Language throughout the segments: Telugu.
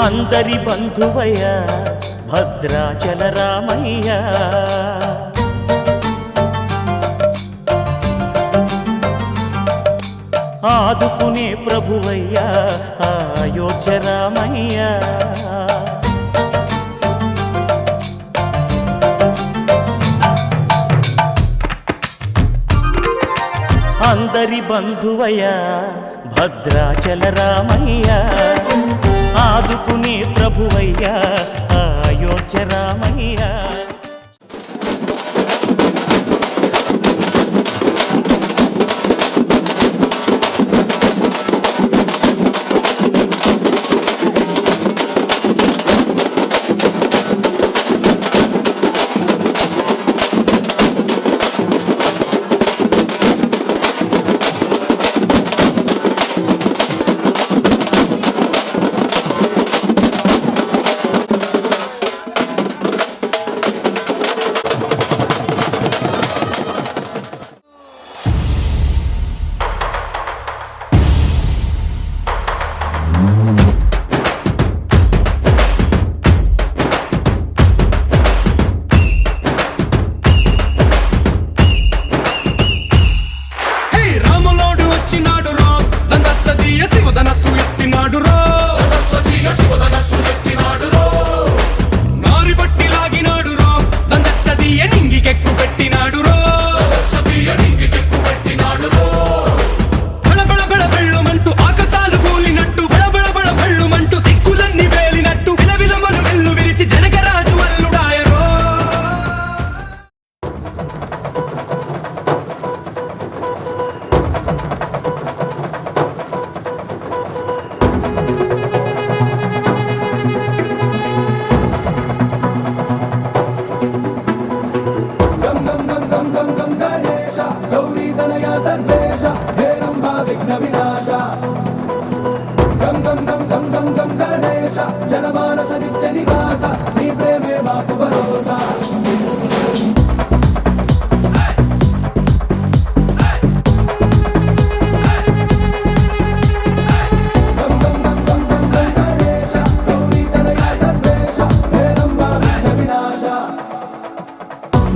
అందరి బంధువయ్య భద్రాచల రామయ్య, ఆదుకునే ప్రభువయ్య అయోధ్య రామయ్య. అందరి బంధువయ్య భద్రాచల రామయ్య, ఆదుకునే ప్రభువయ్య అయోధ్య రామయ్య.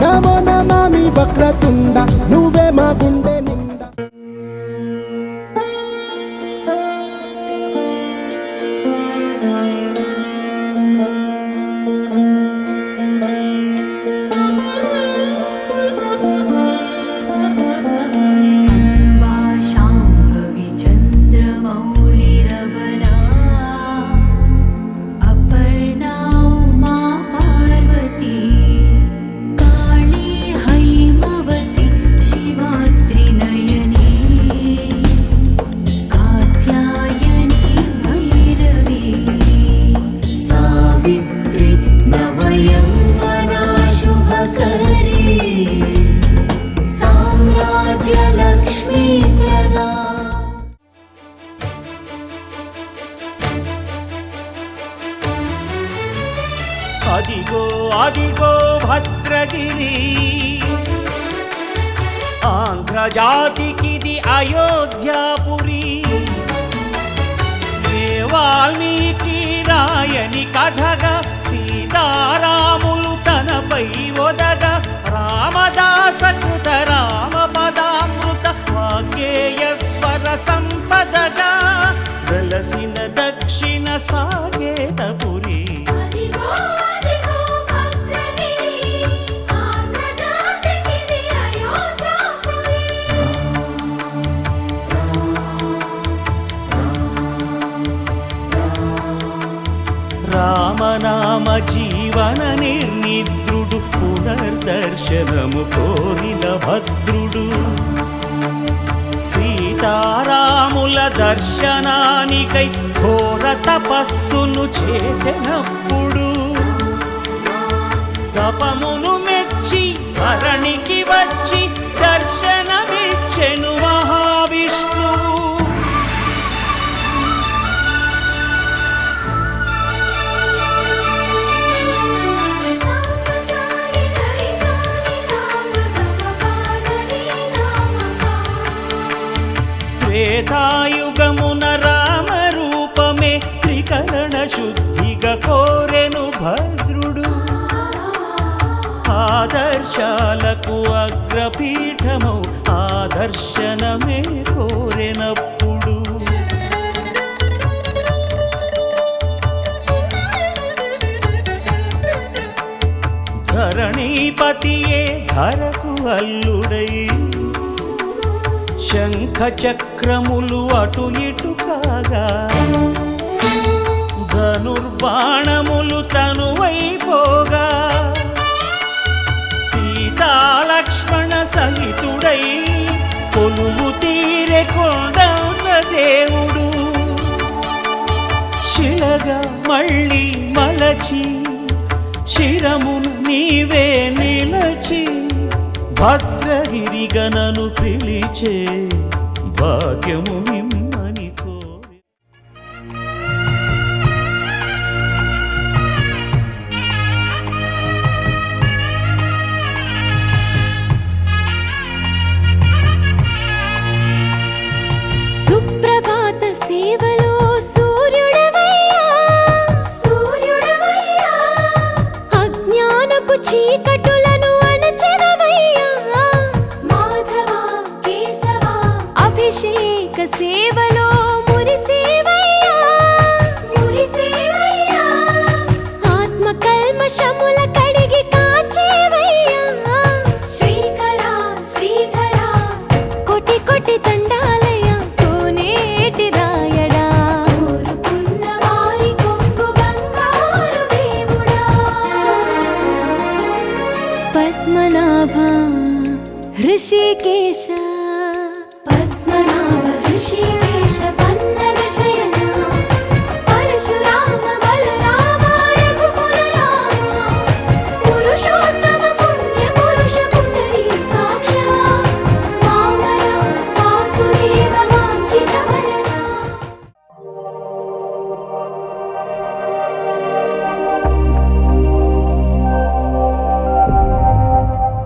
నమో నమామి వక్రతుండ నువ్వే మా గుండె నిండా. అదిగో అదిగో భద్రగిరి, ఆంధ్రజాతికిది అయోధ్యాపురి. ఏ వాల్మీకి రాయని కథగా సీతారాములు తనపై ఒదగా, రామదాస కృత రామ పదామృత వాగ్గేయస్వర సంపదగా వెలసిన దక్షిణ సాకేతపురి. రామనామ జీవన నిర్నిద్రుడు, పునర్దర్శనము కోరిన భద్రుడు. సీతారాముల దర్శనానికై ఘోర తపస్సును చేసినప్పుడు, తపమును మెచ్చి ధరణికి వచ్చి దర్శనమిచ్చెను మహావిష్ణువు. త్రేతాయుగమున రామ రూపమే త్రికరణ శుద్ధ దర్శనమే కోరెనప్పుడు ధరణీపతియే ధరకు అల్లుడై శంఖ చక్రములు అటు ఇటు కాగా ధనుర్బాణములు తనువైపోగా సీతాలక్ష్మణ సహితుడై కొలువు తీరె కొండంద దేవుడు శిలగా మళ్ళీ మలచి శిరమును నీవే నిలచి భద్రగిరిగనను పిలిచే భాగ్యము మిమ్మని కోరి సుప్రభాత సేవలో సూర్యుడవయ్యా సూర్యుడవయ్యా అజ్ఞానపు చీకటులను అణచెదవయ్యా మాధవ కేశవ అభిషేక సేవలో మురిసేవయ్యా మురిసేవయ్యా ఆత్మ కల్మషముల కడిగి కాచేవయ్యా శ్రీకర శ్రీధర కోటి కోటి దండాలయ కోనేటి రాయడా కోరుకున్న వారి కొంగు బంగారు దేవుడా పద్మనాభ హృషికేశ పద్మనాభ హృషికేశ